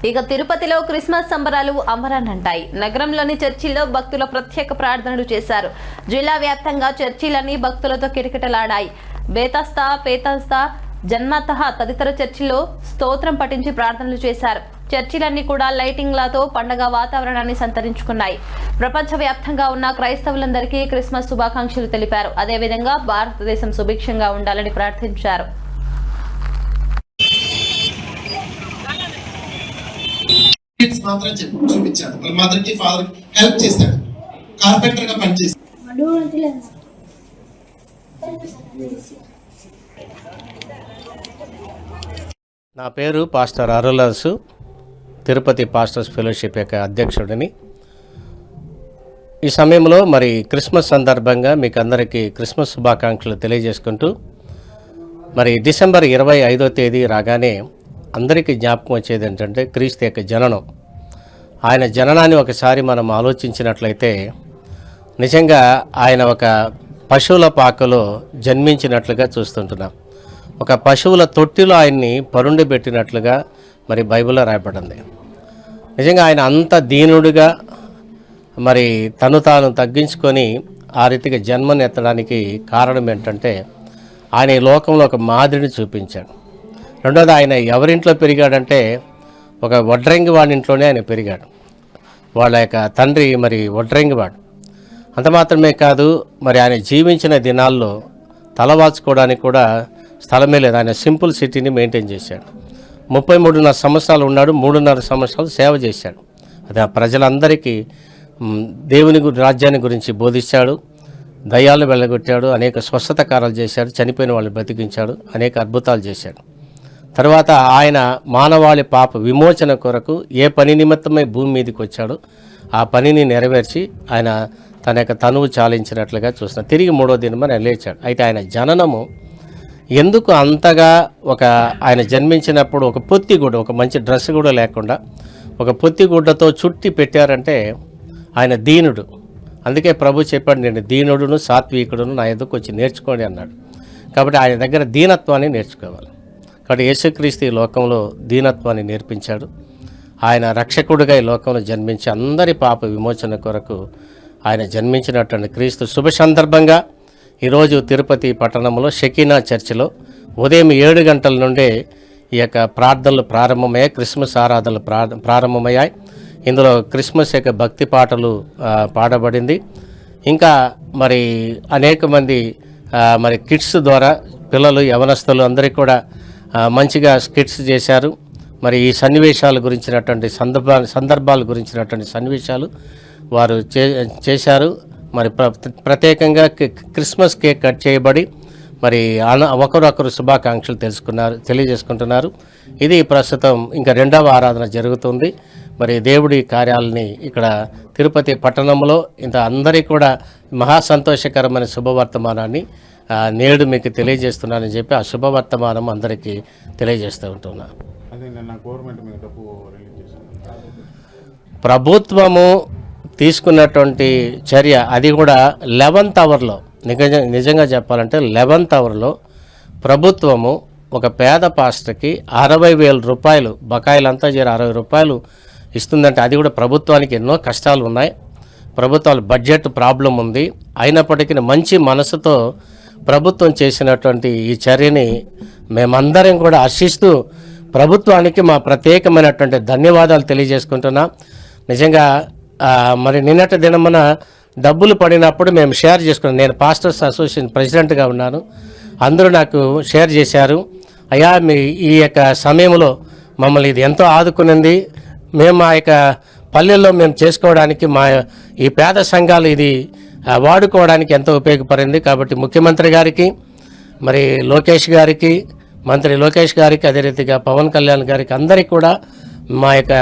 ఇక తిరుపతిలో క్రిస్మస్ సంబరాలు అంబరాన్నంటాయి. నగరంలోని చర్చిల్లో భక్తుల ప్రత్యేక ప్రార్థనలు చేశారు. జిల్లా వ్యాప్తంగా చర్చిలన్నీ భక్తులతో కిటకిటలాడాయి. పేతస్తా జన్మతః తదితర చర్చిల్లో స్తోత్రం పఠించి ప్రార్థనలు చేశారు. చర్చిలన్నీ కూడా లైటింగ్లతో పండగ వాతావరణాన్ని సంతరించుకున్నాయి. ప్రపంచవ్యాప్తంగా ఉన్న క్రైస్తవులందరికీ క్రిస్మస్ శుభాకాంక్షలు తెలిపారు. అదేవిధంగా భారతదేశం సుభిక్షంగా ఉండాలని ప్రార్థించారు. మాత్రం చూపించాడు. వాళ్ళ మదర్ కి ఫాదర్ హెల్ప్ చేస్తాడు. కార్పెంటర్ గా పనిచేస్తాడు. నా పేరు పాస్టర్ అరులాసు, తిరుపతి పాస్టర్స్ ఫెలోషిప్ యొక్క అధ్యక్షుడిని. ఈ సమయంలో మరి క్రిస్మస్ సందర్భంగా మీకు అందరికీ క్రిస్మస్ శుభాకాంక్షలు తెలియజేసుకుంటూ, మరి డిసెంబర్ 25వ తేదీ రాగానే అందరికీ జ్ఞాపకం వచ్చేది ఏంటంటే క్రీస్తు యొక్క జననం. ఆయన జననాన్ని ఒకసారి మనం ఆలోచించినట్లయితే నిజంగా ఆయన ఒక పశువుల పాకలో జన్మించినట్లుగా చూస్తుంటున్నాం. ఒక పశువుల తొట్టిలో ఆయన్ని పరుండబెట్టినట్లుగా మరి బైబిల్లో రాయబడింది. నిజంగా ఆయన అంత దీనుడిగా మరి తను తాను తగ్గించుకొని ఆ రీతిగా జన్మనెత్తడానికి కారణం ఏంటంటే ఆయన ఈ లోకంలో ఒక మాదిరిని చూపించాడు. రెండోది, ఆయన ఎవరింట్లో పెరిగాడంటే ఒక వడ్రంగి వాడి ఇంట్లోనే ఆయన పెరిగాడు. వాళ్ళ యొక్క తండ్రి మరి వడ్రంగివాడు. అంత మాత్రమే కాదు, మరి ఆయన జీవించిన దినాల్లో తలవాల్చుకోవడానికి కూడా స్థలమే లేదు. ఆయన సింపుల్ సిటీని మెయింటైన్ చేశాడు. 33.5 సంవత్సరాలు ఉన్నాడు. 3.5 సంవత్సరాలు సేవ చేశాడు. అది ఆ ప్రజలందరికీ దేవుని రాజ్యాన్ని గురించి బోధించాడు. దయ్యాలు వెళ్ళగొట్టాడు. అనేక స్వస్థత కార్యాలు చేశాడు. చనిపోయిన వాళ్ళని బ్రతికించాడు. అనేక అద్భుతాలు చేశాడు. తర్వాత ఆయన మానవాళి పాప విమోచన కొరకు ఏ పని నిమిత్తమై భూమి మీదకి వచ్చాడో ఆ పనిని నెరవేర్చి ఆయన తన యొక్క తనువు చాలించినట్లుగా చూస్తున్నాం. తిరిగి 3వ దినం ఆయన లేచాడు. అయితే ఆయన జననము ఎందుకు అంతగా ఆయన జన్మించినప్పుడు ఒక పొత్తిగుడ్డ, ఒక మంచి డ్రెస్ కూడా లేకుండా ఒక పొత్తిగుడ్డతో చుట్టి పెట్టారంటే ఆయన దీనుడు. అందుకే ప్రభు చెప్పాడు, నేను దీనుడును సాత్వికుడును, నా ఎదుకు వచ్చి నేర్చుకోండి అన్నాడు. కాబట్టి ఆయన దగ్గర దీనత్వాన్ని నేర్చుకోవాలి. కాబట్టి యేసుక్రీస్తు ఈ లోకంలో దీనత్వాన్ని నేర్పించాడు. ఆయన రక్షకుడిగా ఈ లోకంలో జన్మించి అందరి పాప విమోచన కొరకు ఆయన జన్మించినటువంటి క్రీస్తు శుభ సందర్భంగా ఈరోజు తిరుపతి పట్టణంలో షకీనా చర్చిలో ఉదయం 7 గంటల నుండే ఈ యొక్క ప్రార్థనలు ప్రారంభమయ్యాయి. క్రిస్మస్ ఆరాధనలు ప్రారంభమయ్యాయి. ఇందులో క్రిస్మస్ యొక్క భక్తి పాటలు పాడబడింది. ఇంకా మరి అనేక మంది మరి కిడ్స్ ద్వారా పిల్లలు యవనస్తులు అందరికీ కూడా మంచిగా స్కిట్స్ చేశారు. మరి ఈ సన్నివేశాల గురించినటువంటి సందర్భాల గురించినటువంటి సన్నివేశాలు వారు చేశారు. మరి ప్రత్యేకంగా క్రిస్మస్ కేక్ కట్ చేయబడి మరి ఒకరొకరు శుభాకాంక్షలు తెలియజేసుకుంటున్నారు. ఇది ప్రస్తుతం ఇంకా 2వ ఆరాధన జరుగుతుంది. మరి దేవుడి కార్యాలని ఇక్కడ తిరుపతి పట్టణంలో ఇంత అందరికీ కూడా మహా సంతోషకరమైన శుభవర్తమానాన్ని నేడు మీకు తెలియజేస్తున్నానని చెప్పి ఆ శుభవర్తమానం అందరికీ తెలియజేస్తూ ఉంటున్నా. ప్రభుత్వము తీసుకున్నటువంటి చర్య అది కూడా 11th అవర్లో, నిజంగా చెప్పాలంటే 11th అవర్లో ప్రభుత్వము ఒక పేద పాస్టర్కి 60,000 రూపాయలు, బకాయిలంతా 60 రూపాయలు ఇస్తుందంటే అది కూడా ప్రభుత్వానికి ఎన్నో కష్టాలు ఉన్నాయి. ప్రభుత్వాల బడ్జెట్ ప్రాబ్లం ఉంది. అయినప్పటికీ మంచి మనసుతో ప్రభుత్వం చేసినటువంటి ఈ చర్యని మేమందరం కూడా హర్షిస్తూ ప్రభుత్వానికి మా ప్రత్యేకమైనటువంటి ధన్యవాదాలు తెలియజేసుకుంటున్నాం. నిజంగా మరి నిన్నటి దినమున డబ్బులు పడినప్పుడు మేము షేర్ చేసుకున్నాం. నేను పాస్టర్స్ అసోసియేషన్ ప్రెసిడెంట్గా ఉన్నాను. అందరూ నాకు షేర్ చేశారు, అయ్యా మీ ఈ యొక్క సమయంలో మమ్మల్ని ఇది ఎంతో ఆదుకునింది. మేము ఆ యొక్క పల్లెల్లో మేము చేసుకోవడానికి మా ఈ పేద సంఘాలు ఇది వాడుకోవడానికి ఎంతో ఉపయోగపడింది. కాబట్టి ముఖ్యమంత్రి గారికి, మరి లోకేష్ గారికి, మంత్రి లోకేష్ గారికి, అదే రీతిగా పవన్ కళ్యాణ్ గారికి అందరికీ కూడా మా యొక్క